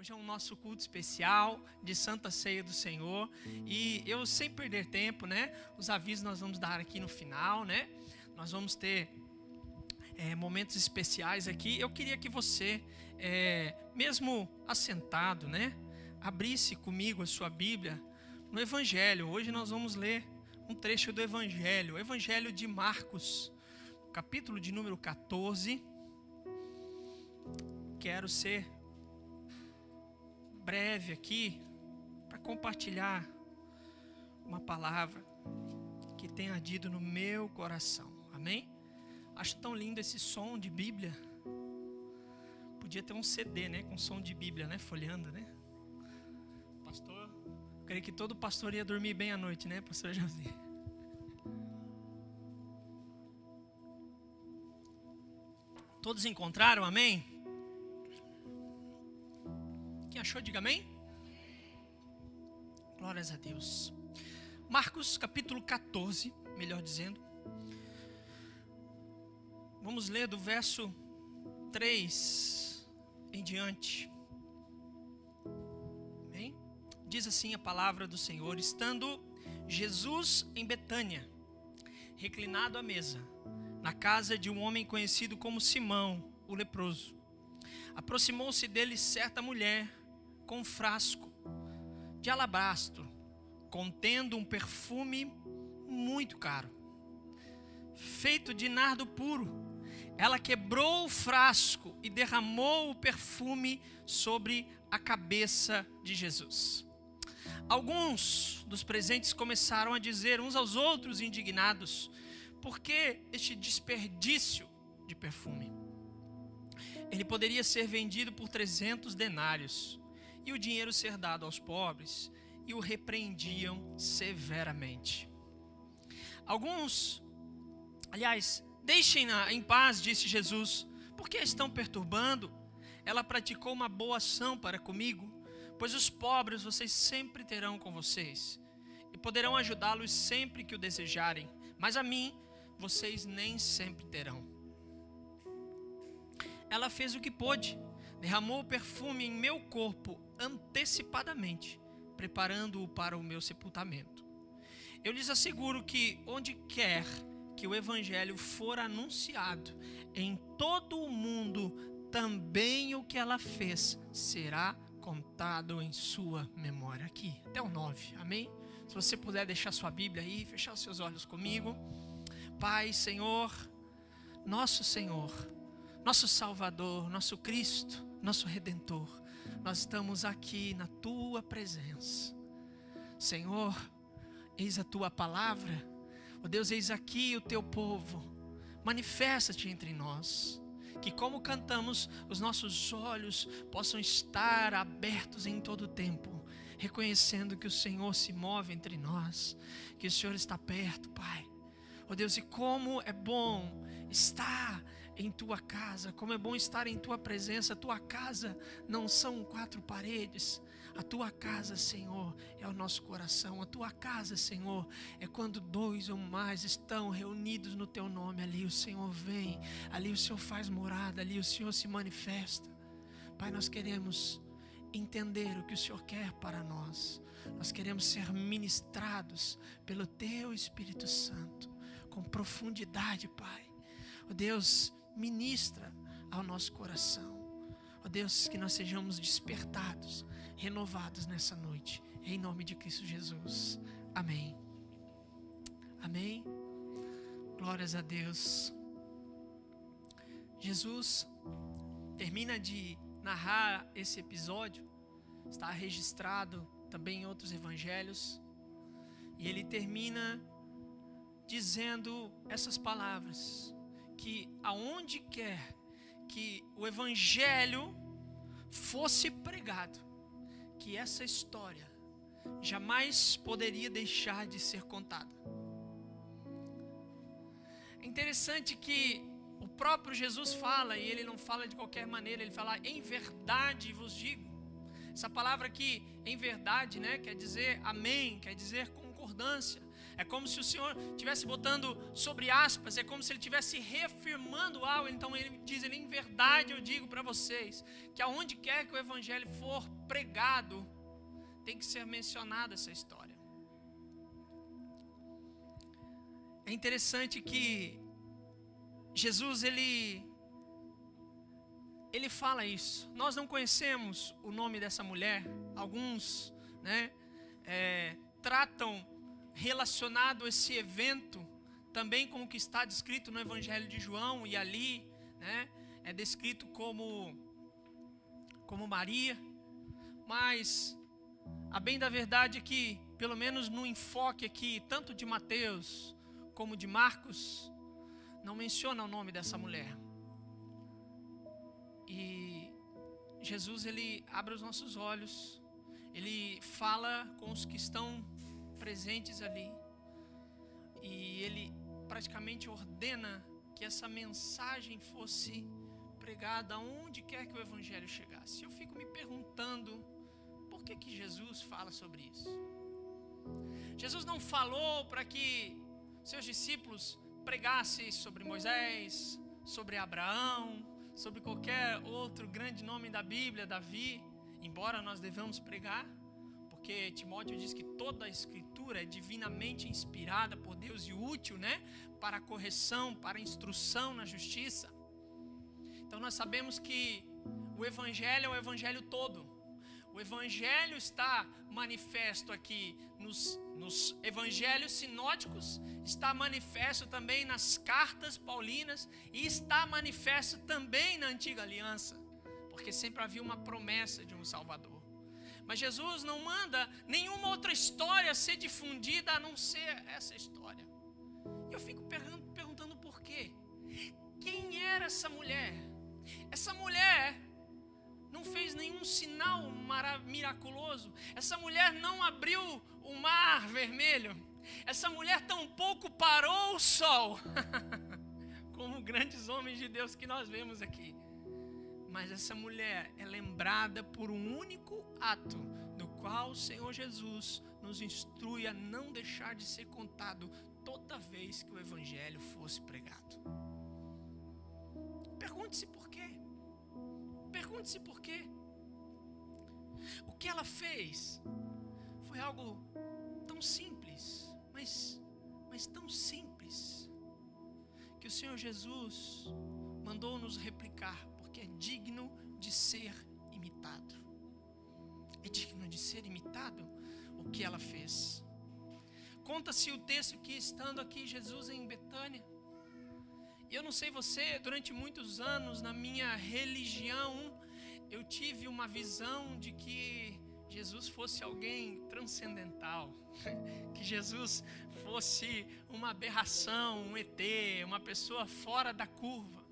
Hoje é o nosso culto especial de Santa Ceia do Senhor. E eu, sem perder tempo, né? Os avisos nós vamos dar aqui no final, né? Nós vamos ter momentos especiais aqui. Eu queria que você, mesmo assentado, né? Abrisse comigo a sua Bíblia no Evangelho. Hoje nós vamos ler um trecho do Evangelho. O Evangelho de Marcos, capítulo de número 14. Quero ser breve aqui para compartilhar uma palavra que tem ardido no meu coração. Amém? Acho tão lindo esse som de Bíblia. Podia ter um CD, né, com som de Bíblia, né, folheando, né? Pastor, eu creio que todo pastor ia dormir bem à noite, né, pastor José? Todos encontraram, amém? Quem achou, diga amém. Glórias a Deus. Marcos capítulo 14, melhor dizendo. Vamos ler do verso 3 em diante. Amém? Diz assim a palavra do Senhor: estando Jesus em Betânia, reclinado à mesa, na casa de um homem conhecido como Simão, o leproso, aproximou-se dele certa mulher com um frasco de alabastro, contendo um perfume muito caro, feito de nardo puro. Ela quebrou o frasco e derramou o perfume sobre a cabeça de Jesus. Alguns dos presentes começaram a dizer uns aos outros, indignados: por que este desperdício de perfume? Ele poderia ser vendido por 300 denários e o dinheiro ser dado aos pobres, e o repreendiam severamente. Alguns, aliás, deixem-na em paz, disse Jesus, por que a estão perturbando? Ela praticou uma boa ação para comigo, pois os pobres vocês sempre terão com vocês, e poderão ajudá-los sempre que o desejarem, mas a mim vocês nem sempre terão. Ela fez o que pôde, derramou o perfume em meu corpo antecipadamente, preparando-o para o meu sepultamento. Eu lhes asseguro que onde quer que o evangelho for anunciado em todo o mundo, também o que ela fez será contado em sua memória. Aqui, até o 9, amém? Se você puder deixar sua Bíblia aí, fechar os seus olhos comigo. Pai, Senhor, nosso Salvador, nosso Cristo, nosso Redentor, nós estamos aqui na Tua presença. Senhor, eis a Tua palavra, ó Deus, eis aqui o Teu povo, manifesta-te entre nós, que como cantamos, os nossos olhos possam estar abertos em todo o tempo, reconhecendo que o Senhor se move entre nós, que o Senhor está perto, Pai. Ó Deus, e como é bom estar em Tua casa, como é bom estar em Tua presença. A Tua casa não são 4 paredes, a Tua casa, Senhor, é o nosso coração. A Tua casa, Senhor, é quando 2 ou mais estão reunidos no Teu nome, ali o Senhor vem, ali o Senhor faz morada, ali o Senhor se manifesta. Pai, nós queremos entender o que o Senhor quer para nós, nós queremos ser ministrados pelo Teu Espírito Santo, com profundidade, Pai. Ó Deus, ministra ao nosso coração. Ó Deus, que nós sejamos despertados, renovados nessa noite, em nome de Cristo Jesus. Amém. Amém. Glórias a Deus. Jesus termina de narrar esse episódio, está registrado também em outros evangelhos, e ele termina dizendo essas palavras, que aonde quer que o evangelho fosse pregado, que essa história jamais poderia deixar de ser contada. É interessante que o próprio Jesus fala, e ele não fala de qualquer maneira, ele fala: em verdade vos digo. Essa palavra aqui, em verdade, né, quer dizer amém, quer dizer concordância. É como se o Senhor estivesse botando sobre aspas, é como se Ele estivesse reafirmando algo. Então Ele diz, em verdade eu digo para vocês, que aonde quer que o Evangelho for pregado, tem que ser mencionada essa história. É interessante que Jesus, ele fala isso. Nós não conhecemos o nome dessa mulher. Alguns, tratam relacionado esse evento também com o que está descrito no Evangelho de João, e ali, é descrito como Maria. Mas a bem da verdade é que, pelo menos no enfoque aqui, tanto de Mateus como de Marcos, não menciona o nome dessa mulher. E Jesus, ele abre os nossos olhos, ele fala com os que estão presentes ali, e ele praticamente ordena que essa mensagem fosse pregada aonde quer que o Evangelho chegasse. Eu fico me perguntando, por que Jesus fala sobre isso? Jesus não falou para que seus discípulos pregassem sobre Moisés, sobre Abraão, sobre qualquer outro grande nome da Bíblia, Davi, embora nós devamos pregar, porque Timóteo diz que toda a Escritura é divinamente inspirada por Deus e útil, para a correção, para a instrução na justiça. Então nós sabemos que o Evangelho é o Evangelho todo. O Evangelho está manifesto aqui nos Evangelhos sinóticos, está manifesto também nas cartas paulinas e está manifesto também na Antiga Aliança, porque sempre havia uma promessa de um Salvador. Mas Jesus não manda nenhuma outra história ser difundida a não ser essa história. E eu fico perguntando por quê? Quem era essa mulher? Essa mulher não fez nenhum sinal miraculoso. Essa mulher não abriu o mar vermelho. Essa mulher tampouco parou o sol, como grandes homens de Deus que nós vemos aqui. Mas essa mulher é lembrada por um único ato, do qual o Senhor Jesus nos instrui a não deixar de ser contado toda vez que o Evangelho fosse pregado. Pergunte-se por quê. Pergunte-se por quê. O que ela fez foi algo tão simples, mas tão simples, que o Senhor Jesus mandou nos replicar, porque é digno de ser imitado. É digno de ser imitado o que ela fez. Conta-se o texto que, estando aqui Jesus em Betânia, e eu não sei você, durante muitos anos na minha religião, eu tive uma visão de que Jesus fosse alguém transcendental, que Jesus fosse uma aberração, um ET, uma pessoa fora da curva.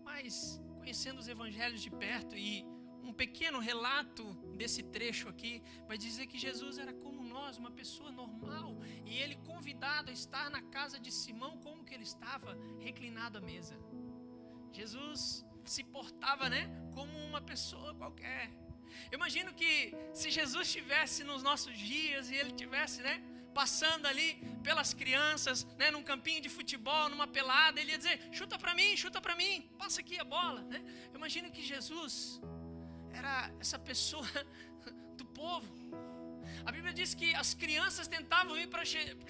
Mas, conhecendo os evangelhos de perto, e um pequeno relato desse trecho aqui, vai dizer que Jesus era como nós, uma pessoa normal, e ele convidado a estar na casa de Simão, como que ele estava, reclinado à mesa. Jesus se portava, como uma pessoa qualquer. Eu imagino que se Jesus estivesse nos nossos dias e ele estivesse, passando ali pelas crianças, num campinho de futebol, numa pelada, ele ia dizer: chuta para mim, passa aqui a bola, Eu imagino que Jesus era essa pessoa do povo. A Bíblia diz que as crianças tentavam ir para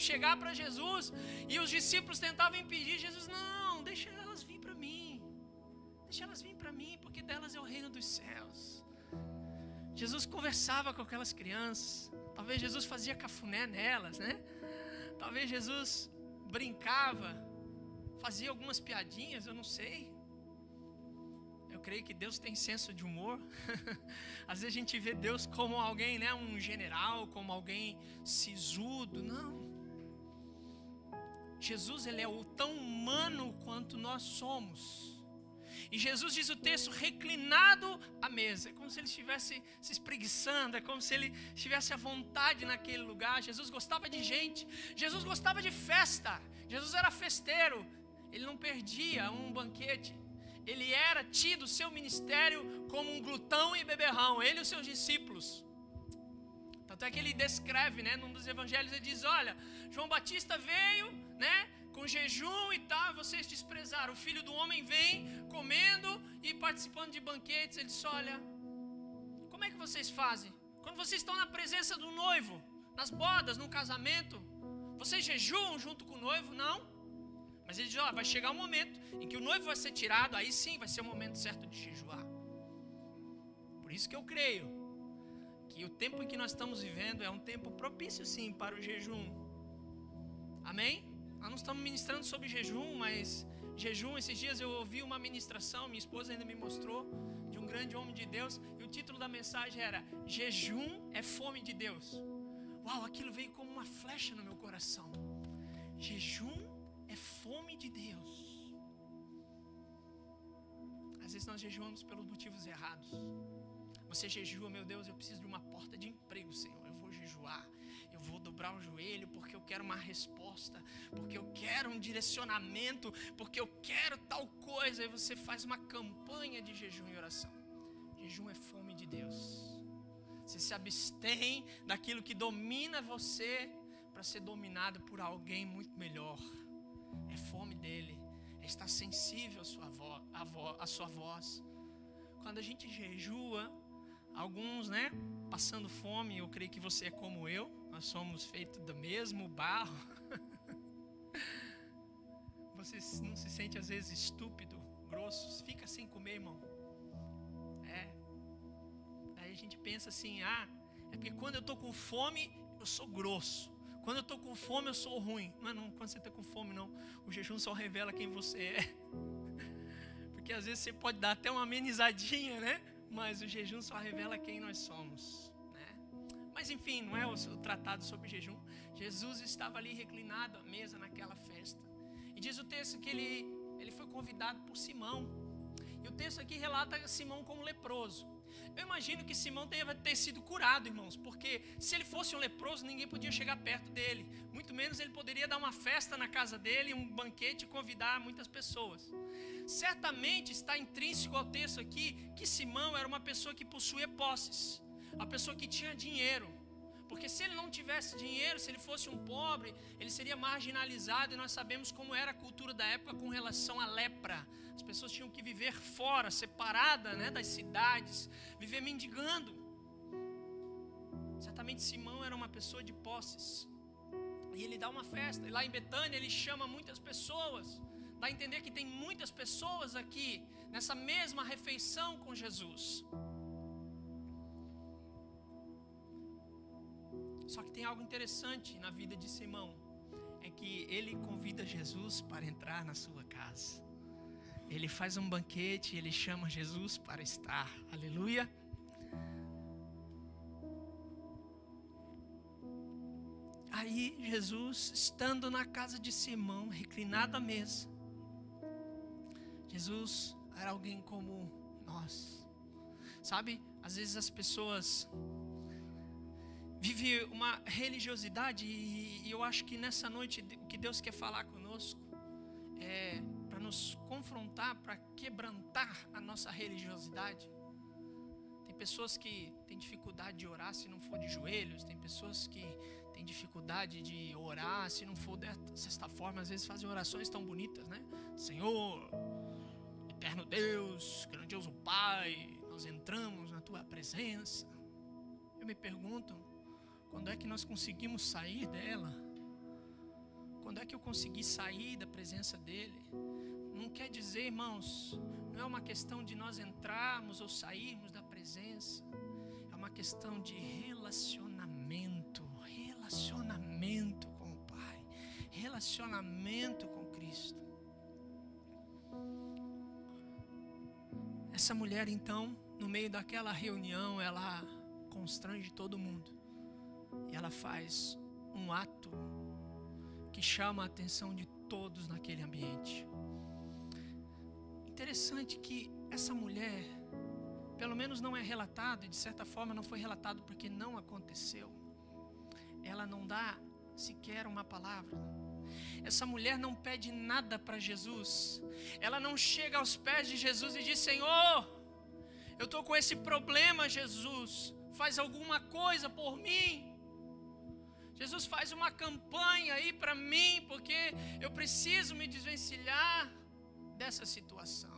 chegar para Jesus, e os discípulos tentavam impedir. Jesus: não, deixa elas vir para mim. Deixa elas vir para mim, porque delas é o reino dos céus. Jesus conversava com aquelas crianças. Talvez Jesus fazia cafuné nelas, Talvez Jesus brincava, fazia algumas piadinhas, eu não sei. Eu creio que Deus tem senso de humor. Às vezes a gente vê Deus como alguém, um general, como alguém sisudo. Não. Jesus, ele é o tão humano quanto nós somos. E Jesus, diz o texto, reclinado à mesa. É como se ele estivesse se espreguiçando, é como se ele estivesse à vontade naquele lugar. Jesus gostava de gente, Jesus gostava de festa, Jesus era festeiro. Ele não perdia um banquete. Ele era tido, seu ministério, como um glutão e beberrão, ele e os seus discípulos. Está Tanto é que ele descreve, né, num dos evangelhos, ele diz, olha, João Batista veio, né, com jejum e tal, vocês desprezaram. O Filho do Homem vem comendo e participando de banquetes. Ele diz, olha, como é que vocês fazem? Quando vocês estão na presença do noivo, nas bodas, no casamento, vocês jejuam junto com o noivo? Não. Mas ele diz, ó, vai chegar um momento em que o noivo vai ser tirado, aí sim vai ser o momento certo de jejuar. Por isso que eu creio que o tempo em que nós estamos vivendo é um tempo propício sim para o jejum. Amém? Nós não estamos ministrando sobre jejum, mas jejum, esses dias eu ouvi uma ministração, minha esposa ainda me mostrou, de um grande homem de Deus, e o título da mensagem era, jejum é fome de Deus. Uau, aquilo veio como uma flecha no meu coração. Jejum é fome de Deus. Às vezes nós jejuamos pelos motivos errados. Você jejua, meu Deus, eu preciso de uma porta de emprego, Senhor. Eu vou jejuar, eu vou dobrar o joelho porque eu quero uma resposta, porque eu quero um direcionamento, porque eu quero tal coisa. E você faz uma campanha de jejum e oração. Jejum é fome de Deus. Você se abstém daquilo que domina você para ser dominado por alguém muito melhor. É fome dele, é estar sensível à sua voz. Quando a gente jejua, alguns, né, passando fome, eu creio que você é como eu, nós somos feitos do mesmo barro. Você não se sente às vezes estúpido, grosso, fica sem comer, irmão. Daí a gente pensa assim, é porque quando eu estou com fome, eu sou grosso. Quando eu estou com fome, eu sou ruim. Não, quando você está com fome, não. O jejum só revela quem você é. Porque às vezes você pode dar até uma amenizadinha, né? Mas o jejum só revela quem nós somos, né? Mas enfim, não é o tratado sobre jejum. Jesus estava ali reclinado à mesa naquela festa. E diz o texto que ele foi convidado por Simão. E o texto aqui relata Simão como leproso. Eu imagino que Simão deve ter sido curado, irmãos, porque se ele fosse um leproso, ninguém podia chegar perto dele. Muito menos ele poderia dar uma festa na casa dele, um banquete e convidar muitas pessoas. Certamente está intrínseco ao texto aqui que Simão era uma pessoa que possuía posses, uma pessoa que tinha dinheiro. Porque se ele não tivesse dinheiro, se ele fosse um pobre, ele seria marginalizado. E nós sabemos como era a cultura da época com relação à lepra. As pessoas tinham que viver fora, separada, né, das cidades, viver mendigando. Certamente Simão era uma pessoa de posses. E ele dá uma festa. E lá em Betânia ele chama muitas pessoas. Dá a entender que tem muitas pessoas aqui nessa mesma refeição com Jesus. Só que tem algo interessante na vida de Simão, é que ele convida Jesus para entrar na sua casa. Ele faz um banquete, ele chama Jesus para estar. Aleluia. Aí Jesus, estando na casa de Simão, reclinado à mesa. Jesus era alguém como nós. Sabe, às vezes as pessoas vivem uma religiosidade e eu acho que nessa noite o que Deus quer falar conosco é para nos confrontar, para quebrantar a nossa religiosidade. Tem pessoas que têm dificuldade de orar se não for de joelhos, tem pessoas que têm dificuldade de orar se não for dessa forma, às vezes fazem orações tão bonitas, né? Senhor, eterno Deus, grandioso Pai, nós entramos na Tua presença. Eu me pergunto, quando é que nós conseguimos sair dela? Quando é que eu consegui sair da presença dEle? Não quer dizer, irmãos, não é uma questão de nós entrarmos ou sairmos da presença. É uma questão de relacionamento. Relacionamento com o Pai. Relacionamento com Cristo. Essa mulher, então, no meio daquela reunião, ela constrange todo mundo. E ela faz um ato que chama a atenção de todos naquele ambiente. Interessante que essa mulher, pelo menos não é relatado, e de certa forma não foi relatado porque não aconteceu. Ela não dá sequer uma palavra. Essa mulher não pede nada para Jesus. Ela não chega aos pés de Jesus e diz: Senhor, eu estou com esse problema, Jesus, faz alguma coisa por mim. Jesus, faz uma campanha aí para mim, porque eu preciso me desvencilhar dessa situação.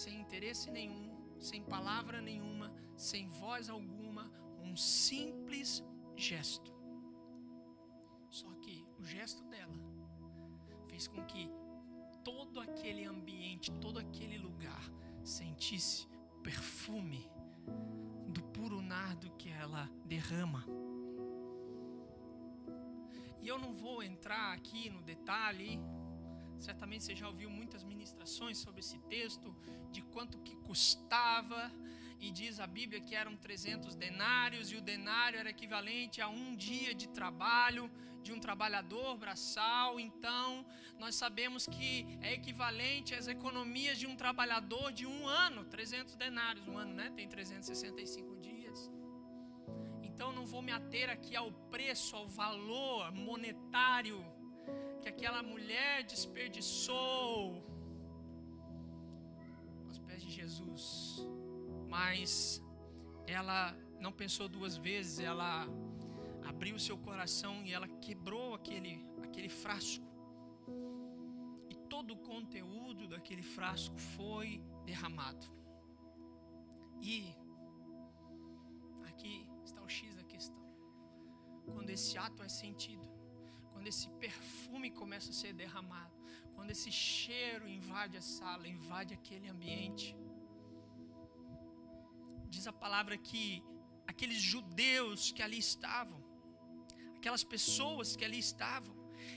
Sem interesse nenhum, sem palavra nenhuma, sem voz alguma, um simples gesto. Só que o gesto dela fez com que todo aquele ambiente, todo aquele lugar sentisse o perfume do puro nardo que ela derrama. E eu não vou entrar aqui no detalhe. Certamente você já ouviu muitas ministrações sobre esse texto, de quanto que custava, e diz a Bíblia que eram 300 denários, e o denário era equivalente a um dia de trabalho de um trabalhador braçal. Então, nós sabemos que é equivalente às economias de um trabalhador de um ano, 300 denários, um ano, né? Tem 365 dias. Então, não vou me ater aqui ao preço, ao valor monetário que aquela mulher desperdiçou aos pés de Jesus. Mas ela não pensou duas vezes, ela abriu seu coração e ela quebrou aquele frasco. E todo o conteúdo daquele frasco foi derramado. E aqui está o X da questão. Quando esse ato é sentido, quando esse perfume começa a ser derramado, quando esse cheiro invade a sala, invade aquele ambiente, diz a palavra que aqueles judeus que ali estavam, aquelas pessoas que ali estavam,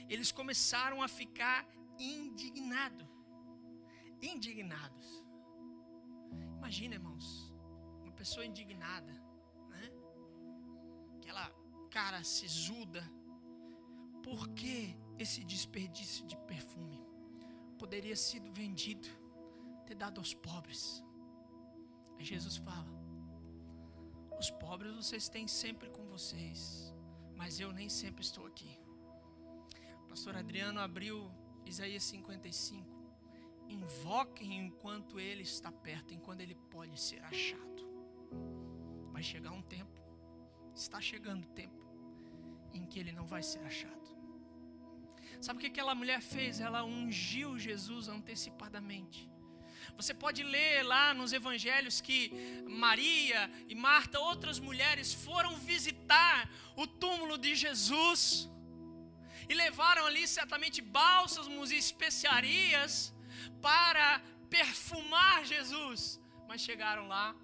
eles começaram a ficar indignados. Imagina, irmãos, uma pessoa indignada, né? Aquela cara sisuda. Por que esse desperdício de perfume? Poderia sido vendido, ter dado aos pobres. Aí Jesus fala: os pobres vocês têm sempre com vocês, mas eu nem sempre estou aqui. O pastor Adriano abriu Isaías 55. Invoquem enquanto ele está perto, enquanto ele pode ser achado. Vai chegar um tempo, está chegando o tempo, em que ele não vai ser achado. Sabe o que aquela mulher fez? Ela ungiu Jesus antecipadamente. Você pode ler lá nos evangelhos que Maria e Marta, outras mulheres, foram visitar o túmulo de Jesus e levaram ali certamente bálsamos e especiarias para perfumar Jesus. Mas chegaram lá,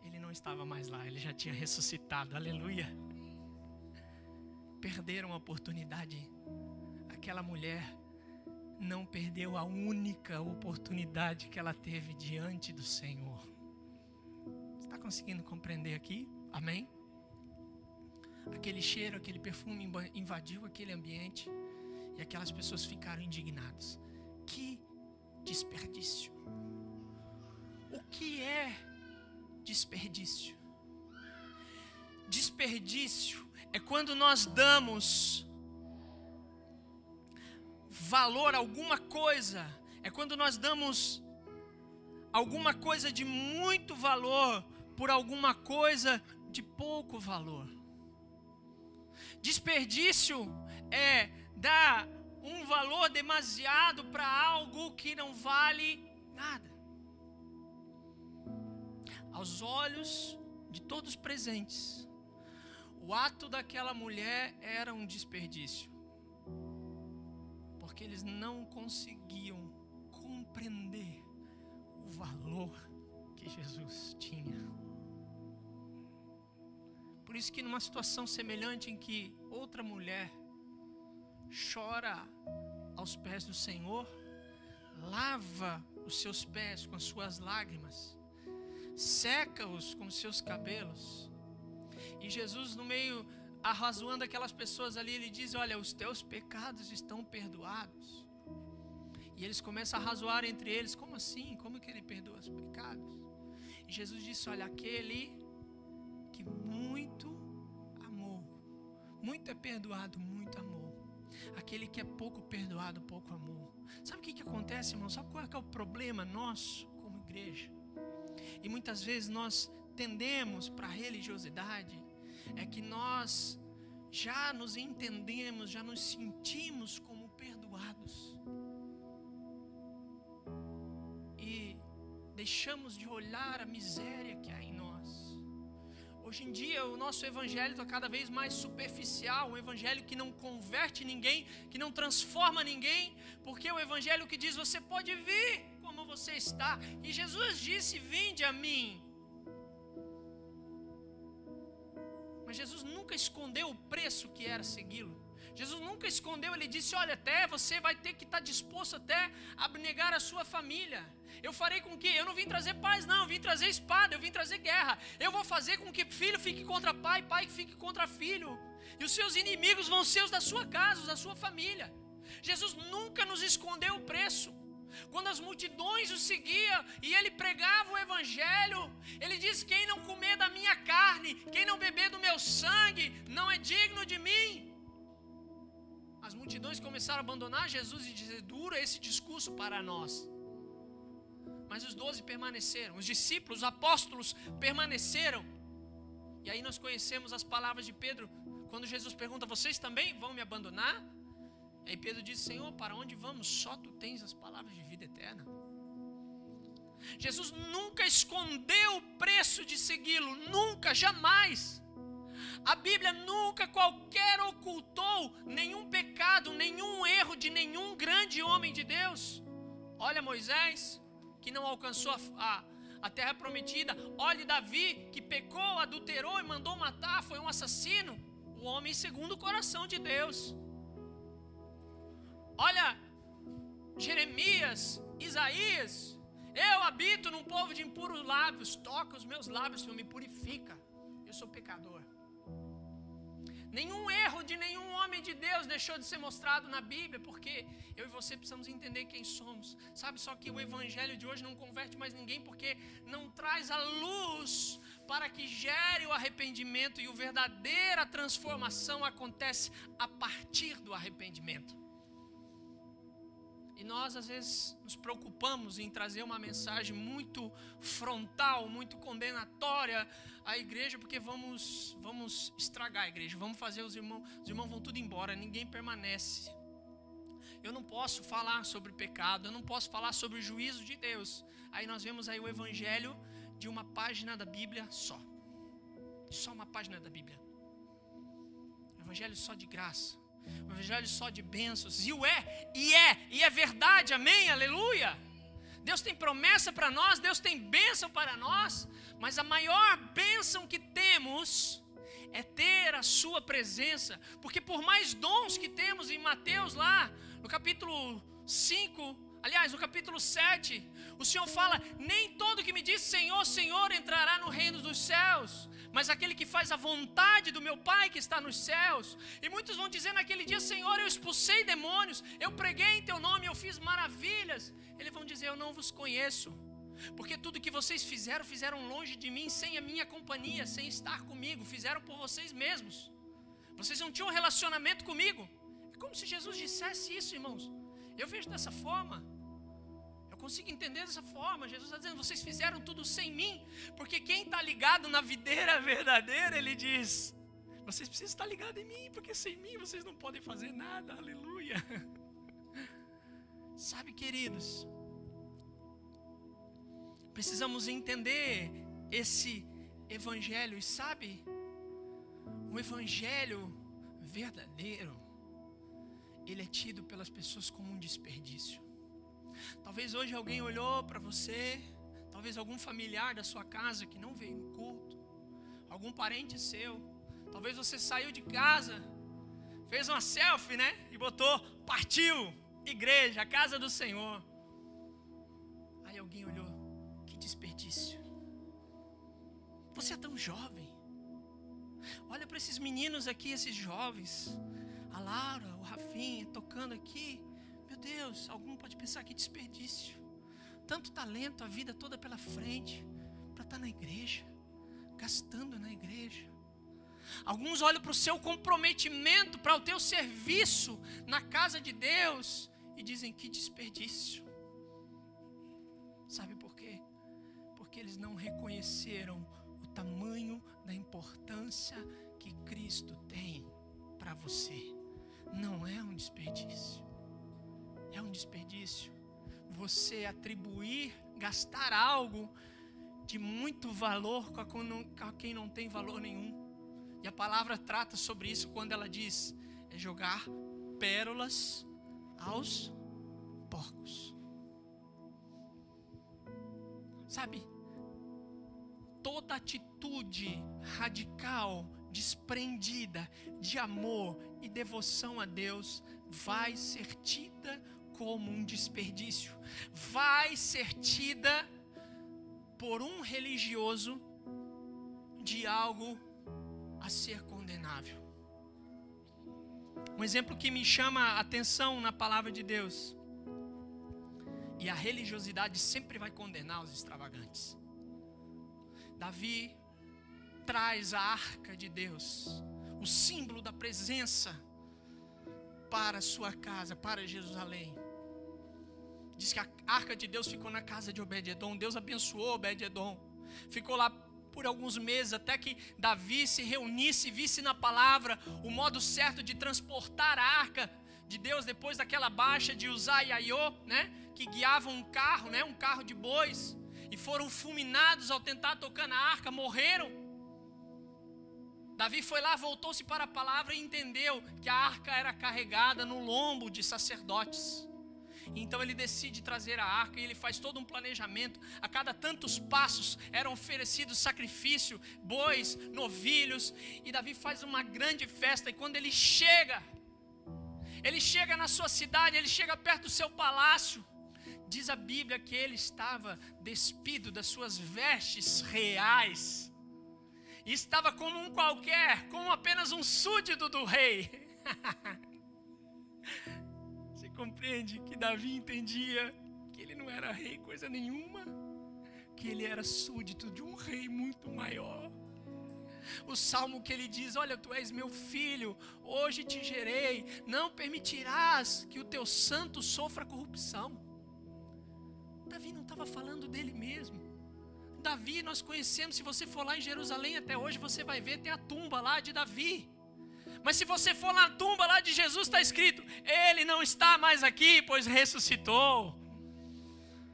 ele não estava mais lá, ele já tinha ressuscitado. Aleluia. Perderam a oportunidade. Aquela mulher não perdeu a única oportunidade que ela teve diante do Senhor. Você está conseguindo compreender aqui? Amém? Aquele cheiro, aquele perfume invadiu aquele ambiente e aquelas pessoas ficaram indignadas. Que desperdício! O que é desperdício? Desperdício é quando nós damos valor a alguma coisa, é quando nós damos alguma coisa de muito valor por alguma coisa de pouco valor. Desperdício é dar um valor demasiado para algo que não vale nada. Aos olhos de todos presentes, o ato daquela mulher era um desperdício, porque eles não conseguiam compreender o valor que Jesus tinha. Por isso que numa situação semelhante em que outra mulher chora aos pés do Senhor, lava os seus pés com as suas lágrimas, seca-os com os seus cabelos, e Jesus no meio arrazoando aquelas pessoas ali, ele diz: olha, os teus pecados estão perdoados. E eles começam a arrazoar entre eles: como assim? Como que ele perdoa os pecados? E Jesus disse: olha, aquele que muito amou, muito é perdoado, muito amou. Aquele que é pouco perdoado, pouco amou. Sabe o que acontece, irmão? Sabe qual é o problema nosso como igreja? E muitas vezes nós entendemos para a religiosidade é que nós já nos entendemos, já nos sentimos como perdoados. E deixamos de olhar a miséria que há em nós. Hoje em dia o nosso evangelho está cada vez mais superficial, um evangelho que não converte ninguém, que não transforma ninguém, porque é o evangelho que diz: você pode vir como você está. E Jesus disse: vinde a mim. Mas Jesus nunca escondeu o preço que era segui-lo. Jesus nunca escondeu, ele disse: olha, até você vai ter que estar disposto até a abnegar a sua família. Eu farei com que, eu não vim trazer paz não, eu vim trazer espada, eu vim trazer guerra. Eu vou fazer com que filho fique contra pai, pai fique contra filho. E os seus inimigos vão ser os da sua casa, os da sua família. Jesus nunca nos escondeu o preço. Quando as multidões o seguiam e ele pregava o evangelho, ele disse: quem não comer da minha carne, quem não beber do meu sangue, não é digno de mim. As multidões começaram a abandonar Jesus e dizer: duro esse discurso para nós. Mas os 12 permaneceram, os discípulos, os apóstolos permaneceram. E aí nós conhecemos as palavras de Pedro, quando Jesus pergunta: vocês também vão me abandonar? Aí Pedro diz: Senhor, para onde vamos? Só tu tens as palavras de vida eterna. Jesus nunca escondeu o preço de segui-lo, nunca, jamais. A Bíblia nunca qualquer ocultou nenhum pecado, nenhum erro de nenhum grande homem de Deus. Olha Moisés, que não alcançou a terra prometida. Olhe Davi, que pecou, adulterou e mandou matar, foi um assassino. O homem segundo o coração de Deus. Olha Jeremias, Isaías: eu habito num povo de impuros lábios, toca os meus lábios, Senhor, me purifica, eu sou pecador. Nenhum erro de nenhum homem de Deus deixou de ser mostrado na Bíblia, porque eu e você precisamos entender quem somos. Sabe, só que o evangelho de hoje não converte mais ninguém, porque não traz a luz para que gere o arrependimento, e a verdadeira transformação acontece a partir do arrependimento. E nós às vezes nos preocupamos em trazer uma mensagem muito frontal, muito condenatória à igreja, porque vamos estragar a igreja, vamos fazer os irmãos vão tudo embora, ninguém permanece. Eu não posso falar sobre pecado, eu não posso falar sobre o juízo de Deus. Aí nós vemos aí o evangelho de uma página da Bíblia só uma página da Bíblia, evangelho só de graça, o evangelho só de bênçãos, e é verdade, amém, aleluia. Deus tem promessa para nós, Deus tem bênção para nós, mas a maior bênção que temos é ter a sua presença, porque por mais dons que temos em Mateus lá, no capítulo 5, aliás, no capítulo 7, o Senhor fala: nem todo que me diz Senhor, Senhor entrará no reino dos céus, mas aquele que faz a vontade do meu Pai que está nos céus. E muitos vão dizer naquele dia: Senhor, eu expulsei demônios, eu preguei em teu nome, eu fiz maravilhas. Eles vão dizer: eu não vos conheço, porque tudo que vocês fizeram longe de mim, sem a minha companhia, sem estar comigo, fizeram por vocês mesmos. Vocês não tinham relacionamento comigo. É como se Jesus dissesse isso, irmãos. Eu vejo dessa forma, eu consigo entender dessa forma. Jesus está dizendo: vocês fizeram tudo sem mim, porque quem está ligado na videira verdadeira, ele diz: vocês precisam estar ligados em mim, porque sem mim vocês não podem fazer nada, aleluia. Sabe, queridos, precisamos entender esse evangelho. E sabe, o evangelho verdadeiro, ele é tido pelas pessoas como um desperdício. Talvez hoje alguém olhou para você, talvez algum familiar da sua casa que não veio no culto, algum parente seu, talvez você saiu de casa, fez uma selfie, né? E botou: partiu, igreja, a casa do Senhor. Aí alguém olhou: que desperdício. Você é tão jovem. Olha para esses meninos aqui, esses jovens, a Laura, o Rafinha, tocando aqui. Meu Deus, algum pode pensar: que desperdício. Tanto talento, a vida toda pela frente, para estar na igreja, gastando na igreja. Alguns olham para o seu comprometimento, para o teu serviço na casa de Deus e dizem: que desperdício. Sabe por quê? Porque eles não reconheceram o tamanho da importância que Cristo tem para você. Não é um desperdício. É um desperdício você atribuir, gastar algo de muito valor com quem não tem valor nenhum. E a palavra trata sobre isso quando ela diz: é jogar pérolas aos porcos. Sabe, toda atitude radical, desprendida de amor e devoção a Deus vai ser tida como um desperdício. Vai ser tida por um religioso de algo a ser condenável. Um exemplo que me chama a atenção na palavra de Deus. E a religiosidade sempre vai condenar os extravagantes. Davi traz a arca de Deus, o símbolo da presença, para a sua casa, para Jerusalém. Diz que a arca de Deus ficou na casa de Obed-edom. Deus abençoou Obed-edom. Ficou lá por alguns meses, até que Davi se reunisse e visse na palavra o modo certo de transportar a arca de Deus depois daquela baixa de Uzá e Aiô, né? Que guiavam um carro, né? Um carro de bois, e foram fulminados ao tentar tocar na arca, morreram. Davi foi lá, voltou-se para a palavra e entendeu que a arca era carregada no lombo de sacerdotes. Então ele decide trazer a arca e ele faz todo um planejamento. A cada tantos passos eram oferecidos sacrifício, bois, novilhos, e Davi faz uma grande festa. E quando ele chega na sua cidade, ele chega perto do seu palácio. Diz a Bíblia que ele estava despido das suas vestes reais. E estava como um qualquer, como apenas um súdito do rei. Você compreende que Davi entendia que ele não era rei coisa nenhuma, que ele era súdito de um rei muito maior. O salmo que ele diz: olha, tu és meu filho, hoje te gerei, não permitirás que o teu santo sofra corrupção. Davi não estava falando dele mesmo. Davi nós conhecemos, se você for lá em Jerusalém até hoje, você vai ver, tem a tumba lá de Davi. Mas se você for na tumba lá de Jesus, está escrito: ele não está mais aqui, pois ressuscitou.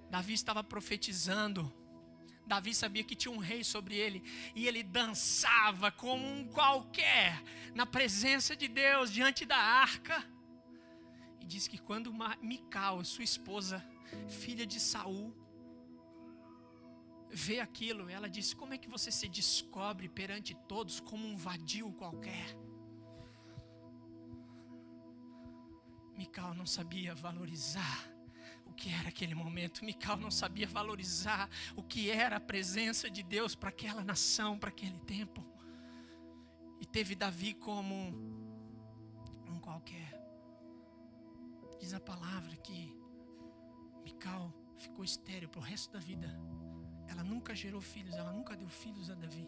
Davi estava profetizando. Davi sabia que tinha um rei sobre ele, e ele dançava como um qualquer, na presença de Deus, diante da arca. E diz que quando Mical, sua esposa, filha de Saul, vê aquilo, ela disse: como é que você se descobre perante todos como um vadio qualquer? Mical não sabia valorizar o que era aquele momento. Mical não sabia valorizar o que era a presença de Deus para aquela nação, para aquele tempo. E teve Davi como um qualquer. Diz a palavra que Mical ficou estéril para o resto da vida. Ela nunca gerou filhos, ela nunca deu filhos a Davi.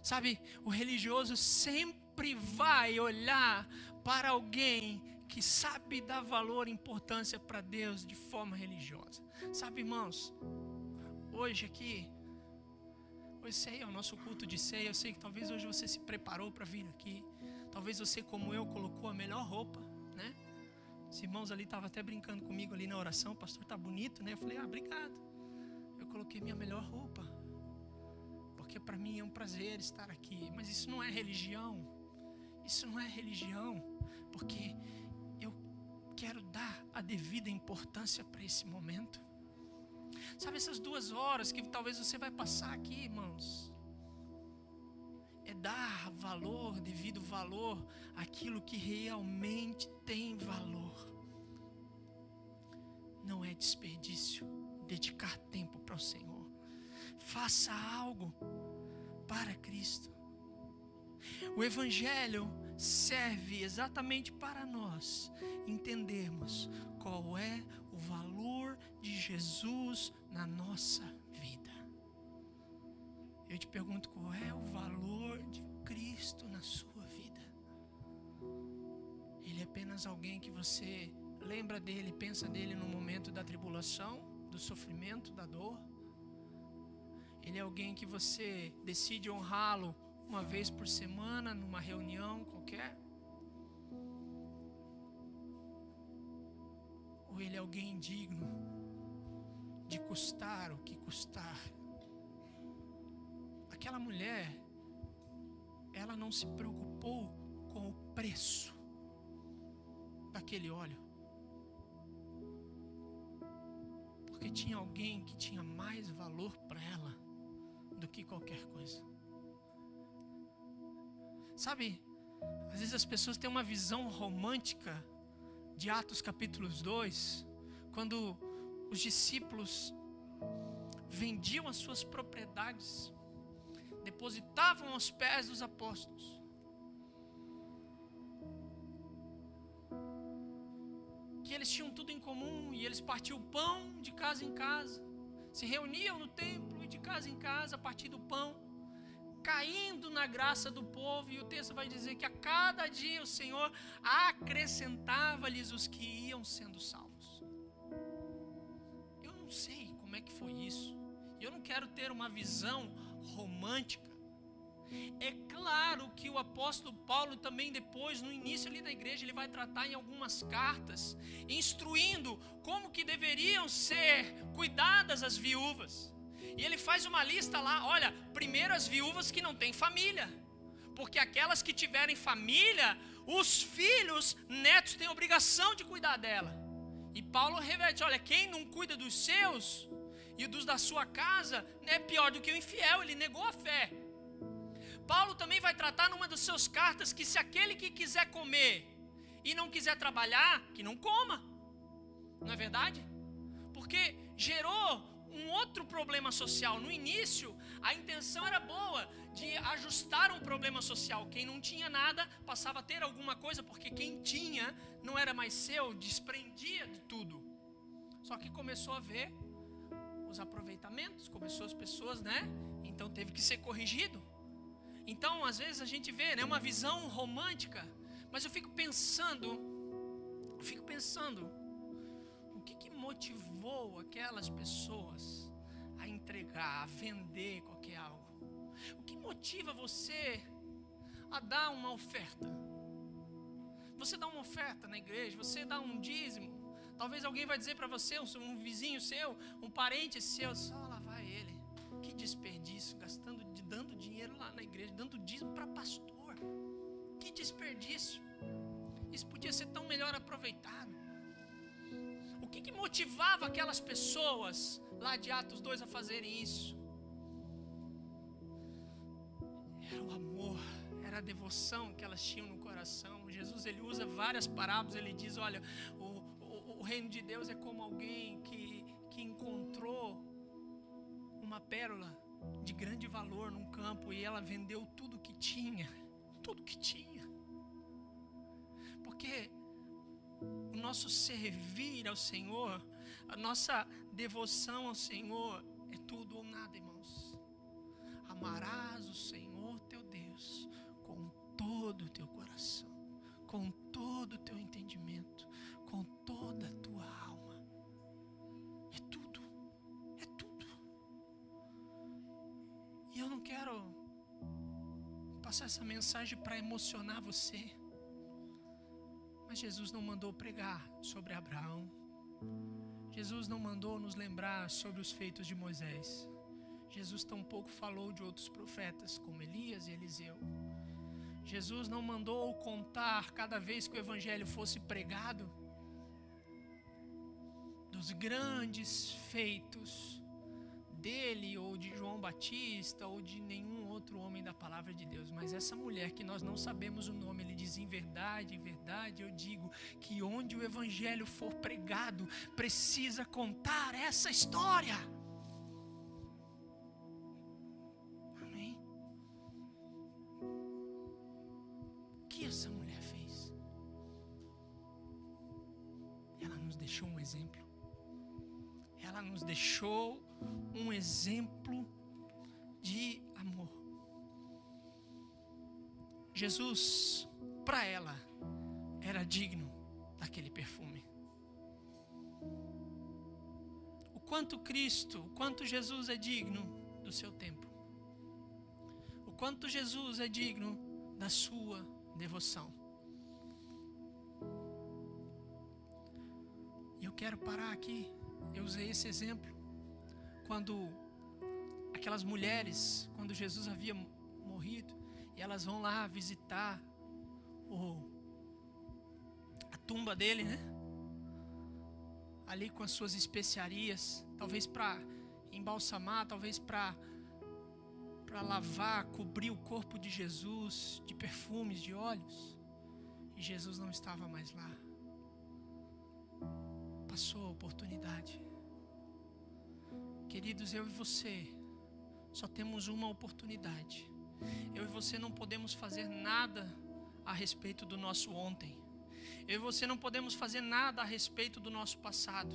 Sabe, o religioso sempre vai olhar para alguém que sabe dar valor e importância para Deus de forma religiosa. Sabe, irmãos, hoje aqui, hoje ceia é o nosso culto de ceia. Eu sei que talvez hoje você se preparou para vir aqui. Talvez você, como eu, colocou a melhor roupa, né? Os irmãos ali estavam até brincando comigo ali na oração: o pastor tá bonito, né? Eu falei: obrigado. Eu coloquei minha melhor roupa, porque para mim é um prazer estar aqui. Mas isso não é religião. Isso não é religião, porque eu quero dar a devida importância para esse momento. Sabe, essas 2 horas que talvez você vai passar aqui, irmãos, é dar valor, devido valor, àquilo que realmente tem valor. Não é desperdício dedicar tempo para o Senhor. Faça algo para Cristo. O Evangelho serve exatamente para nós entendermos qual é o valor de Jesus na nossa vida. Eu te pergunto: qual é o valor de Cristo na sua vida? Ele é apenas alguém que você lembra dele, pensa dele no momento da tribulação, do sofrimento, da dor? Ele é alguém que você decide honrá-lo uma vez por semana, numa reunião qualquer? Ou ele é alguém digno de custar o que custar? Aquela mulher, ela não se preocupou com o preço daquele óleo, porque tinha alguém que tinha mais valor para ela do que qualquer coisa. Sabe, às vezes as pessoas têm uma visão romântica de Atos capítulo 2, quando os discípulos vendiam as suas propriedades, depositavam aos pés dos apóstolos. Que eles tinham tudo em comum e eles partiam o pão de casa em casa, se reuniam no templo e de casa em casa a partir do pão, caindo na graça do povo, e o texto vai dizer que a cada dia o Senhor acrescentava-lhes os que iam sendo salvos. Eu não sei como é que foi isso, eu não quero ter uma visão romântica. É claro que o apóstolo Paulo também depois, no início ali da igreja, ele vai tratar em algumas cartas, instruindo como que deveriam ser cuidadas as viúvas. E ele faz uma lista lá, olha, primeiro as viúvas que não têm família, porque aquelas que tiverem família, os filhos, netos têm obrigação de cuidar dela. E Paulo reverte, olha, quem não cuida dos seus e dos da sua casa, é pior do que o infiel, ele negou a fé. Paulo também vai tratar numa das suas cartas que se aquele que quiser comer e não quiser trabalhar, que não coma. Não é verdade? Porque gerou um outro problema social. No início, a intenção era boa, de ajustar um problema social. Quem não tinha nada, passava a ter alguma coisa, porque quem tinha não era mais seu, desprendia de tudo. Só que começou a ver os aproveitamentos, começou as pessoas, Então teve que ser corrigido. Então, às vezes a gente vê, uma visão romântica, mas eu fico pensando, o que motivou aquelas pessoas a entregar, a vender qualquer algo? O que motiva você a dar uma oferta? Você dá uma oferta na igreja, você dá um dízimo, talvez alguém vai dizer para você, um vizinho seu, um parente seu, só lá vai ele, que desperdício, dando dinheiro lá na igreja, dando dízimo para pastor, que desperdício, isso podia ser tão melhor aproveitado. O que motivava aquelas pessoas lá de Atos 2 a fazerem isso? Era o amor, era a devoção que elas tinham no coração. Jesus, ele usa várias parábolas, ele diz, olha, o reino de Deus é como alguém que encontrou uma pérola de grande valor num campo e ela vendeu tudo que tinha, porque o nosso servir ao Senhor, a nossa devoção ao Senhor é tudo ou nada, irmãos. Amarás o Senhor teu Deus com todo o teu coração, com todo o teu entendimento, com toda a tua alma. É tudo. E eu não quero passar essa mensagem para emocionar você, mas Jesus não mandou pregar sobre Abraão. Jesus não mandou nos lembrar sobre os feitos de Moisés. Jesus tampouco falou de outros profetas como Elias e Eliseu. Jesus não mandou contar cada vez que o evangelho fosse pregado dos grandes feitos dele ou de João Batista ou de nenhum outro homem da palavra de Deus. Mas essa mulher que nós não sabemos o nome, ele diz, em verdade eu digo que onde o evangelho for pregado, precisa contar essa história. Amém? O que essa mulher fez? Ela nos deixou um exemplo. Ela nos deixou um exemplo de amor. Jesus, para ela, era digno daquele perfume. O quanto Cristo, o quanto Jesus é digno do seu tempo. O quanto Jesus é digno da sua devoção. E eu quero parar aqui. Eu usei esse exemplo quando aquelas mulheres, quando Jesus havia morrido, e elas vão lá visitar a tumba dele, né? Ali com as suas especiarias, talvez para embalsamar, talvez para lavar, cobrir o corpo de Jesus de perfumes, de óleos. E Jesus não estava mais lá. Passou a oportunidade. Queridos, eu e você só temos uma oportunidade. Eu e você não podemos fazer nada a respeito do nosso ontem. Eu e você não podemos fazer nada a respeito do nosso passado.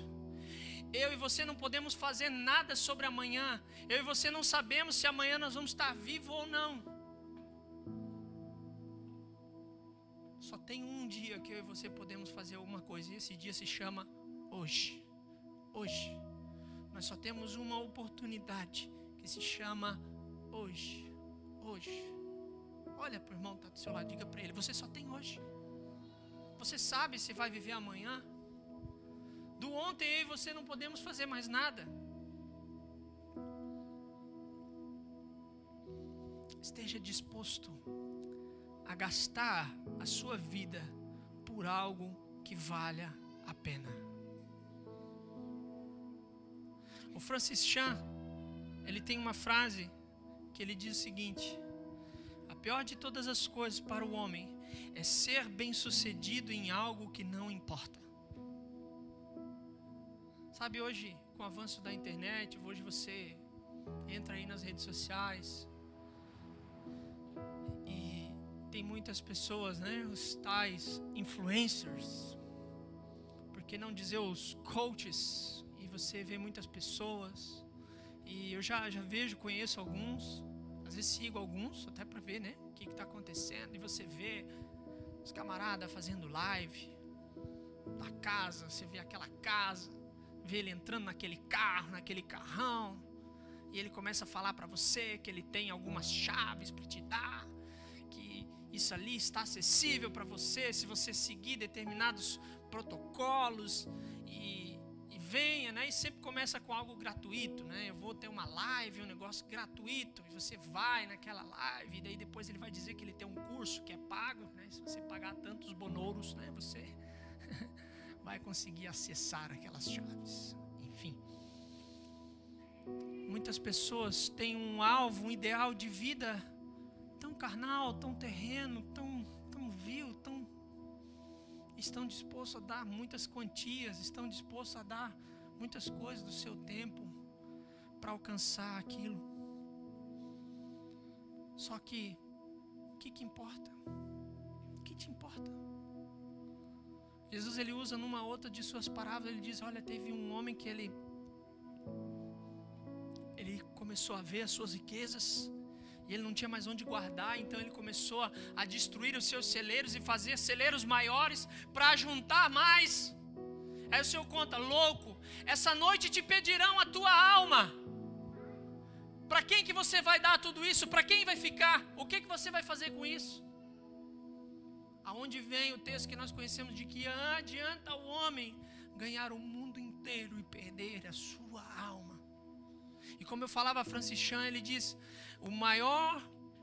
Eu e você não podemos fazer nada sobre amanhã. Eu e você não sabemos se amanhã nós vamos estar vivos ou não. Só tem um dia que eu e você podemos fazer alguma coisa, e esse dia se chama hoje. Hoje. Nós só temos uma oportunidade que se chama hoje. Hoje. Olha para o irmão que está do seu lado, diga para ele: você só tem hoje. Você sabe se vai viver amanhã? Do ontem eu e você não podemos fazer mais nada. Esteja disposto a gastar a sua vida por algo que valha a pena. O Francis Chan, ele tem uma frase que ele diz o seguinte: a pior de todas as coisas para o homem é ser bem-sucedido em algo que não importa. Sabe, hoje, com o avanço da internet, hoje você entra aí nas redes sociais e tem muitas pessoas, né, os tais influencers, por que não dizer os coaches, e você vê muitas pessoas, e eu já vejo, conheço alguns, às vezes sigo alguns, até para ver, né, o que está acontecendo, e você vê os camaradas fazendo live da casa, você vê aquela casa, vê ele entrando naquele carro, naquele carrão, e ele começa a falar para você que ele tem algumas chaves para te dar, que isso ali está acessível para você, se você seguir determinados protocolos, e venha, né? E sempre começa com algo gratuito, né? Eu vou ter uma live, um negócio gratuito, e você vai naquela live, e daí depois ele vai dizer que ele tem um curso que é pago, né? Se você pagar tantos bonouros, né? Você vai conseguir acessar aquelas chaves. Enfim, muitas pessoas têm um alvo, um ideal de vida tão carnal, tão terreno, tão vil, estão dispostos a dar muitas quantias, estão dispostos a dar muitas coisas do seu tempo para alcançar aquilo. Só que, o que importa? O que te importa? Jesus, ele usa numa outra de suas parábolas, ele diz: olha, teve um homem que ele começou a ver as suas riquezas, e ele não tinha mais onde guardar, então ele começou a destruir os seus celeiros e fazer celeiros maiores para juntar mais. Aí o Senhor conta: louco, essa noite te pedirão a tua alma. Para quem que você vai dar tudo isso? Para quem vai ficar? O que você vai fazer com isso? Aonde vem o texto que nós conhecemos de que adianta o homem ganhar o mundo inteiro e perder a sua alma? E como eu falava, Francis Chan, ele diz: o maior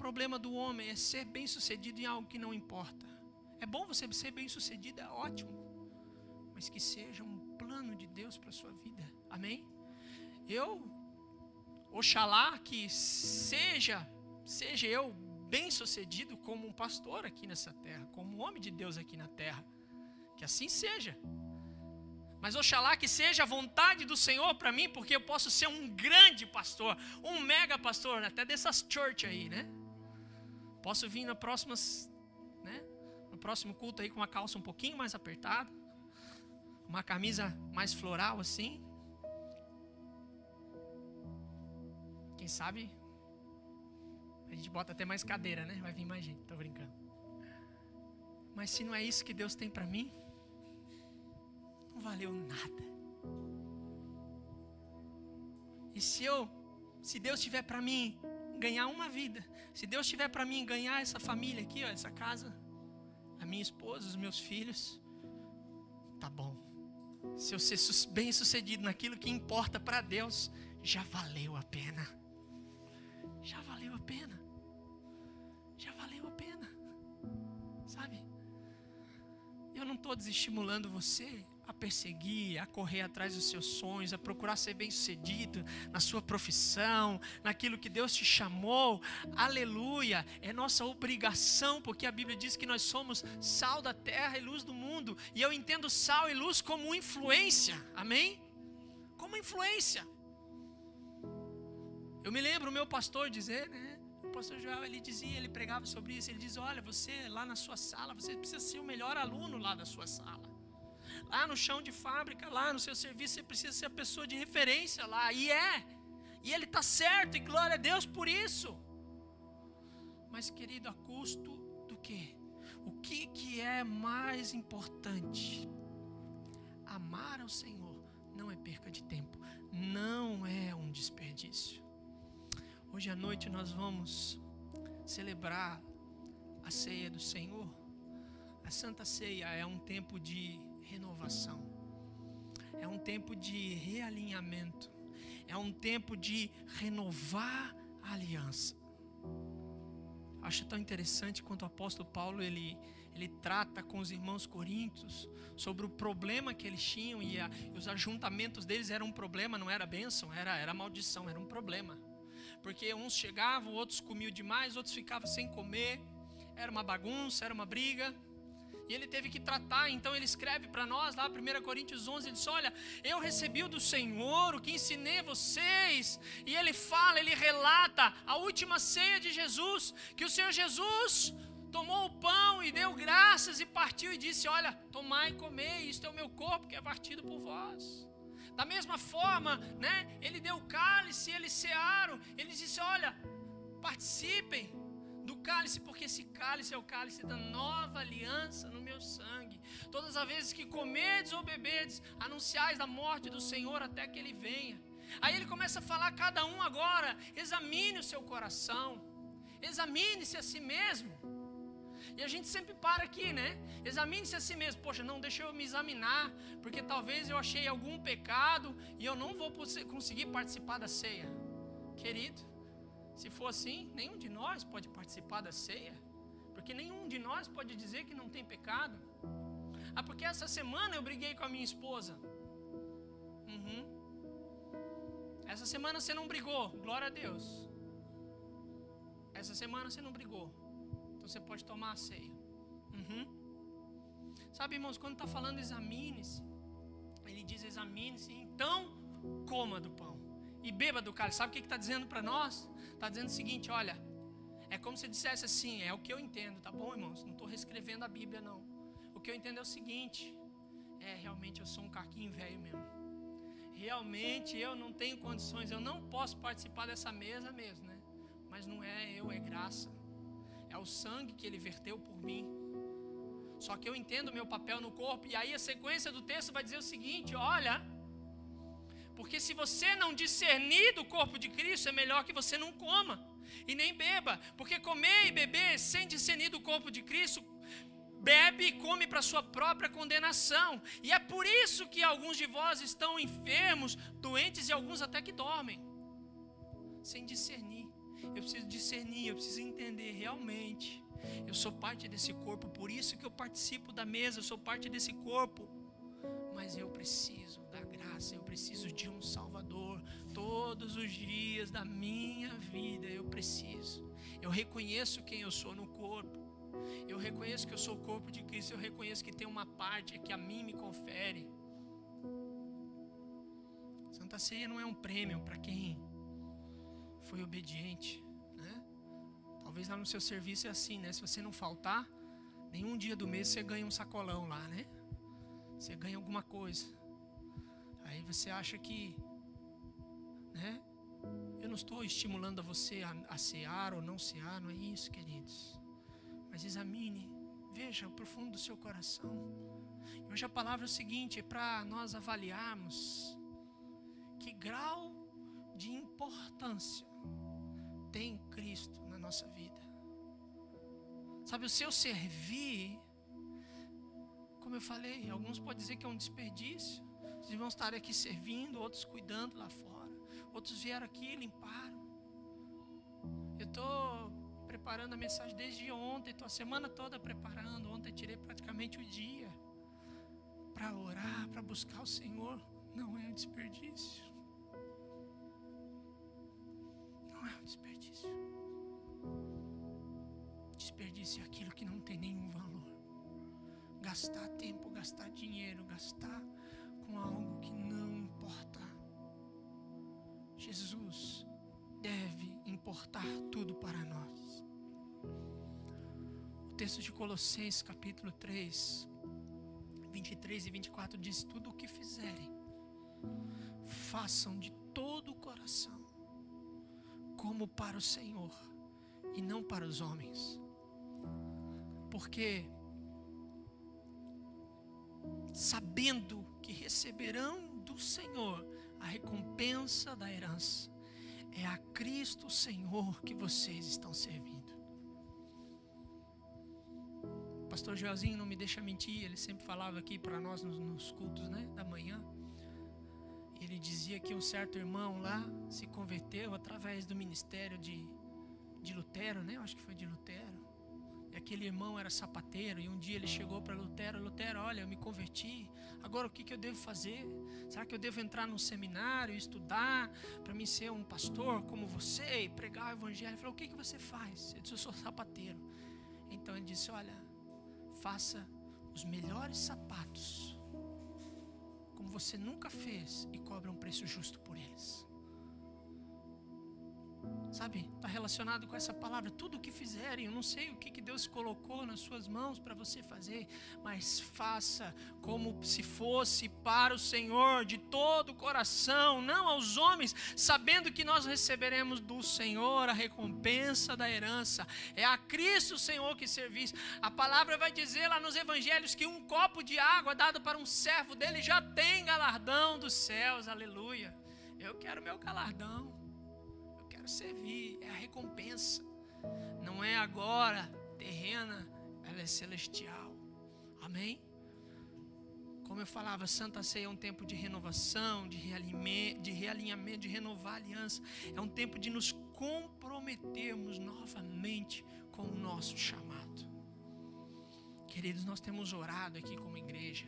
problema do homem é ser bem sucedido em algo que não importa. É bom você ser bem sucedido, é ótimo, mas que seja um plano de Deus para a sua vida. Amém? Oxalá que seja eu bem sucedido como um pastor aqui nessa terra, como um homem de Deus aqui na terra, que assim seja. Mas oxalá que seja a vontade do Senhor para mim, porque eu posso ser um grande pastor, um mega pastor, até dessas church aí, né? Posso vir no próximo culto aí com uma calça um pouquinho mais apertada, uma camisa mais floral assim. Quem sabe a gente bota até mais cadeira, né? Vai vir mais gente, tô brincando. Mas se não é isso que Deus tem para mim, não valeu nada. E se eu se Deus tiver para mim ganhar uma vida, se Deus tiver para mim ganhar essa família aqui, ó, essa casa, a minha esposa, os meus filhos, tá bom. Se eu ser bem sucedido naquilo que importa para Deus, já valeu a pena. Já valeu a pena. Já valeu a pena. Sabe? Eu não estou desestimulando você a perseguir, a correr atrás dos seus sonhos, a procurar ser bem sucedido na sua profissão, naquilo que Deus te chamou. Aleluia, é nossa obrigação, porque a Bíblia diz que nós somos sal da terra e luz do mundo, e eu entendo sal e luz como influência, amém? Como influência. Eu me lembro o meu pastor dizer, né? O pastor Joel, ele pregava sobre isso, ele diz, olha, você lá na sua sala, você precisa ser o melhor aluno lá da sua sala. Lá no chão de fábrica, lá no seu serviço, você precisa ser a pessoa de referência lá. E ele está certo, e glória a Deus por isso. Mas querido, a custo do quê? O que é mais importante? Amar ao Senhor não é perca de tempo, não é um desperdício. Hoje à noite nós vamos celebrar a ceia do Senhor. A Santa Ceia é um tempo de renovação, é um tempo de realinhamento, é um tempo de renovar a aliança. Acho tão interessante quanto o apóstolo Paulo ele trata com os irmãos coríntios sobre o problema que eles tinham, e os ajuntamentos deles eram um problema, não era bênção, era maldição, era um problema, porque uns chegavam, outros comiam demais, outros ficavam sem comer, era uma bagunça, era uma briga. E ele teve que tratar, então ele escreve para nós lá, 1 Coríntios 11, ele diz, olha, eu recebi do Senhor o que ensinei a vocês. E ele fala, ele relata a última ceia de Jesus, que o Senhor Jesus tomou o pão e deu graças e partiu e disse, olha, tomai e comei, isto é o meu corpo que é partido por vós. Da mesma forma, né, ele deu o cálice, eles cearam, ele disse, olha, participem do cálice, porque esse cálice é o cálice da nova aliança no meu sangue. Todas as vezes que comerdes ou beberdes, anunciais da morte do Senhor até que Ele venha. Aí ele começa a falar, cada um agora, examine o seu coração, examine-se a si mesmo. E a gente sempre para aqui, né? Examine-se a si mesmo. Poxa, não, deixa eu me examinar, porque talvez eu achei algum pecado e eu não vou conseguir participar da ceia. Querido, se for assim, nenhum de nós pode participar da ceia, porque nenhum de nós pode dizer que não tem pecado. Ah, porque essa semana eu briguei com a minha esposa. Essa semana você não brigou, glória a Deus. Essa semana você não brigou, então você pode tomar a ceia. Sabe, irmãos, quando está falando examine-se, ele diz examine-se, então coma do pão e beba do cálice. Sabe o que está dizendo para nós? Está dizendo o seguinte, olha, é como se dissesse assim, é o que eu entendo, tá bom, irmãos? Não estou reescrevendo a Bíblia, não. O que eu entendo é o seguinte, realmente eu sou um caquinho velho mesmo. Realmente eu não tenho condições, eu não posso participar dessa mesa mesmo, né? Mas não é eu, é graça. É o sangue que Ele verteu por mim. Só que eu entendo o meu papel no corpo, e aí a sequência do texto vai dizer o seguinte, olha, porque se você não discernir do corpo de Cristo, é melhor que você não coma e nem beba. Porque comer e beber sem discernir do corpo de Cristo, bebe e come para sua própria condenação. E é por isso que alguns de vós estão enfermos, doentes, e alguns até que dormem. Sem discernir. Eu preciso discernir, eu preciso entender realmente. Eu sou parte desse corpo, por isso que eu participo da mesa, eu sou parte desse corpo. Mas eu preciso da graça, eu preciso de um Salvador. Todos os dias da minha vida eu preciso. Eu reconheço quem eu sou no corpo. Eu reconheço que eu sou o corpo de Cristo. Eu reconheço que tem uma parte que a mim me confere. Santa Ceia não é um prêmio para quem foi obediente, né? Talvez lá no seu serviço é assim, né? Se você não faltar, nenhum dia do mês você ganha um sacolão lá, né? Você ganha alguma coisa. Aí você acha que, né? Eu não estou estimulando a você a cear ou não cear, não é isso, queridos. Mas examine, veja o profundo do seu coração. E hoje a palavra é o seguinte, é para nós avaliarmos que grau de importância tem Cristo na nossa vida? Sabe, o seu servir, como eu falei, alguns podem dizer que é um desperdício. Os irmãos estarem aqui servindo, outros cuidando lá fora, outros vieram aqui e limparam. Eu estou preparando a mensagem desde ontem, estou a semana toda preparando. Ontem tirei praticamente o dia para orar, para buscar o Senhor. Não é um desperdício. Não é um desperdício. Desperdício é aquilo que não tem nenhum valor. Gastar tempo, gastar dinheiro, gastar com algo que não importa. Jesus deve importar tudo para nós. O texto de Colossenses capítulo 3, 23 e 24 diz: tudo o que fizerem, façam de todo o coração, como para o Senhor e não para os homens. Porque sabendo que receberão do Senhor a recompensa da herança, é a Cristo Senhor que vocês estão servindo. Pastor Joelzinho não me deixa mentir, ele sempre falava aqui para nós nos cultos, né, da manhã. Ele dizia que um certo irmão lá se converteu através do ministério de Lutero, né? Eu acho que foi de Lutero. E aquele irmão era sapateiro, e um dia ele chegou para Lutero: Lutero, olha, eu me converti, agora o que eu devo fazer? Será que eu devo entrar num seminário, estudar, para mim ser um pastor como você, e pregar o evangelho? Ele falou: o que você faz? Ele disse: eu sou sapateiro. Então ele disse: olha, faça os melhores sapatos, como você nunca fez, e cobre um preço justo por eles. Sabe, está relacionado com essa palavra. Tudo o que fizerem, eu não sei o que Deus colocou nas suas mãos para você fazer, mas faça como se fosse para o Senhor, de todo o coração, não aos homens, sabendo que nós receberemos do Senhor a recompensa da herança. É a Cristo o Senhor que servis. A palavra vai dizer lá nos evangelhos que um copo de água dado para um servo dele já tem galardão dos céus. Aleluia. Eu quero meu galardão, servir, é a recompensa. Não é agora terrena, ela é celestial. Amém? Como eu falava, Santa Ceia é um tempo de renovação, de realinhamento, de renovar a aliança. É um tempo de nos comprometermos novamente com o nosso chamado. Queridos, nós temos orado aqui como igreja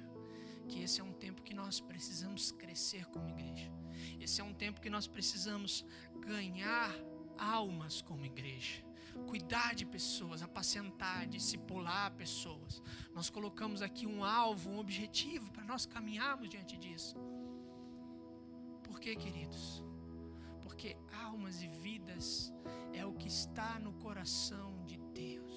que esse é um tempo que nós precisamos crescer como igreja. Esse é um tempo que nós precisamos ganhar almas como igreja, cuidar de pessoas, apacentar, discipular pessoas. Nós colocamos aqui um alvo, um objetivo para nós caminharmos diante disso. Por quê, queridos? Porque almas e vidas é o que está no coração de Deus.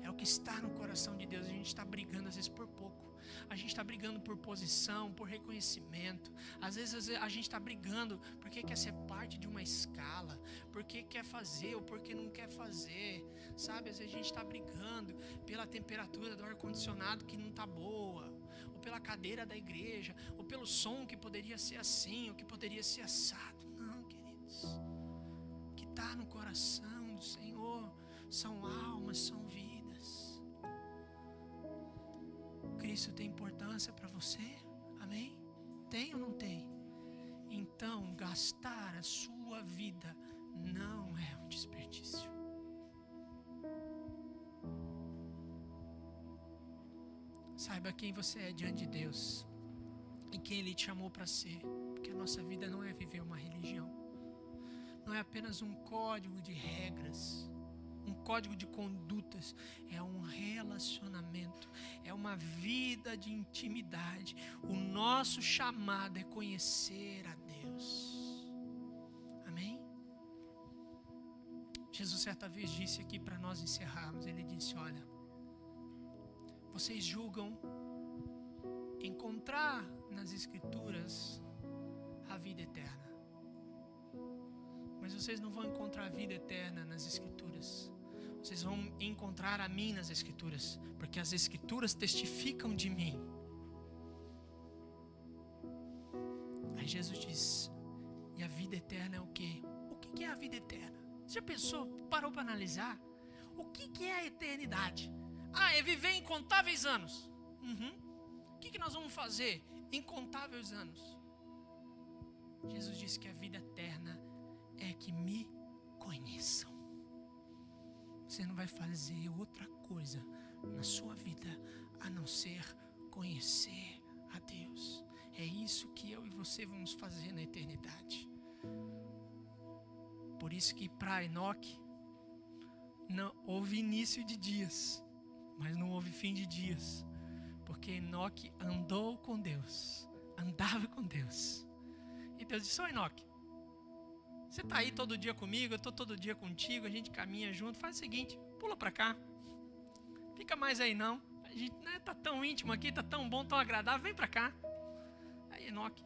É o que está no coração de Deus. A gente está brigando às vezes por pouco. A gente está brigando por posição, por reconhecimento. Às vezes a gente está brigando porque quer ser parte de uma escala, porque quer fazer ou porque não quer fazer. Sabe, às vezes a gente está brigando pela temperatura do ar-condicionado que não está boa, ou pela cadeira da igreja, ou pelo som que poderia ser assim, ou que poderia ser assado. Não, queridos. O que está no coração do Senhor são almas, são vidas. Cristo tem importância para você? Amém? Tem ou não tem? Então, gastar a sua vida não é um desperdício. Saiba quem você é diante de Deus e quem Ele te chamou para ser, porque a nossa vida não é viver uma religião, não é apenas um código de regras, um código de condutas, é um relacionamento, é uma vida de intimidade. O nosso chamado é conhecer a Deus. Amém? Jesus certa vez disse aqui para nós encerrarmos, Ele disse: olha, vocês julgam encontrar nas Escrituras a vida eterna, mas vocês não vão encontrar a vida eterna nas Escrituras. Vocês vão encontrar a mim nas Escrituras, porque as Escrituras testificam de mim. Aí Jesus diz: E a vida eterna é o quê? O que é a vida eterna? Você já pensou, parou para analisar? O que é a eternidade? É viver incontáveis anos. O que nós vamos fazer? Incontáveis anos. Jesus disse que a vida eterna é que me conheçam. Você não vai fazer outra coisa na sua vida a não ser conhecer a Deus. É isso que eu e você vamos fazer na eternidade. Por isso que para Enoque não houve início de dias, mas não houve fim de dias, porque Enoque andou com Deus, andava com Deus. E Deus disse: Enoque, você está aí todo dia comigo, eu estou todo dia contigo, a gente caminha junto, faz o seguinte, pula para cá, fica mais aí não, a gente está tão íntimo aqui, está tão bom, tão agradável, vem para cá. Aí Enoque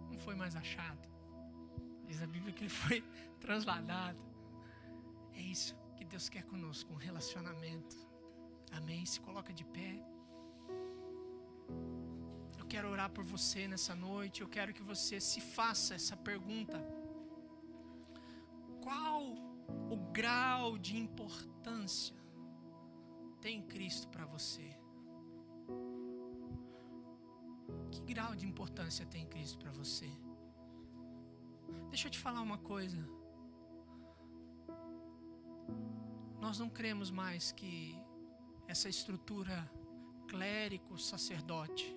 não foi mais achado, diz a Bíblia que ele foi transladado. É isso que Deus quer conosco, um relacionamento. Amém? Se coloca de pé. Eu quero orar por você nessa noite. Eu quero que você se faça essa pergunta: qual o grau de importância tem Cristo para você? Que grau de importância tem Cristo para você? Deixa eu te falar uma coisa. Nós não cremos mais que essa estrutura clérigo-sacerdote,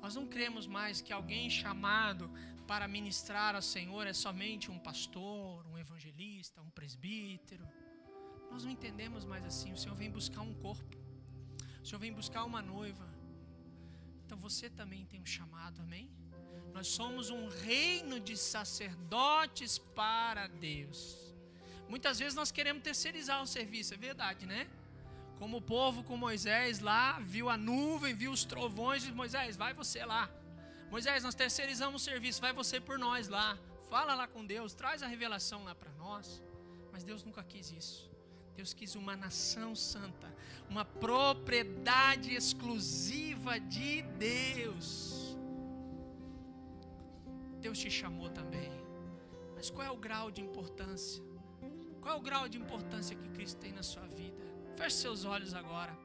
nós não cremos mais que alguém chamado para ministrar ao Senhor é somente um pastor, um evangelista, um presbítero. Nós não entendemos mais assim. O Senhor vem buscar um corpo, o Senhor vem buscar uma noiva. Então você também tem um chamado, amém? Nós somos um reino de sacerdotes para Deus. Muitas vezes nós queremos terceirizar o serviço, é verdade, né? Como o povo com Moisés lá, viu a nuvem, viu os trovões, diz: Moisés, vai você lá. Moisés, nós terceirizamos o serviço, vai você por nós lá. Fala lá com Deus, traz a revelação lá para nós. Mas Deus nunca quis isso. Deus quis uma nação santa, uma propriedade exclusiva de Deus. Deus te chamou também. Mas qual é o grau de importância? Qual é o grau de importância que Cristo tem na sua vida? Feche seus olhos agora.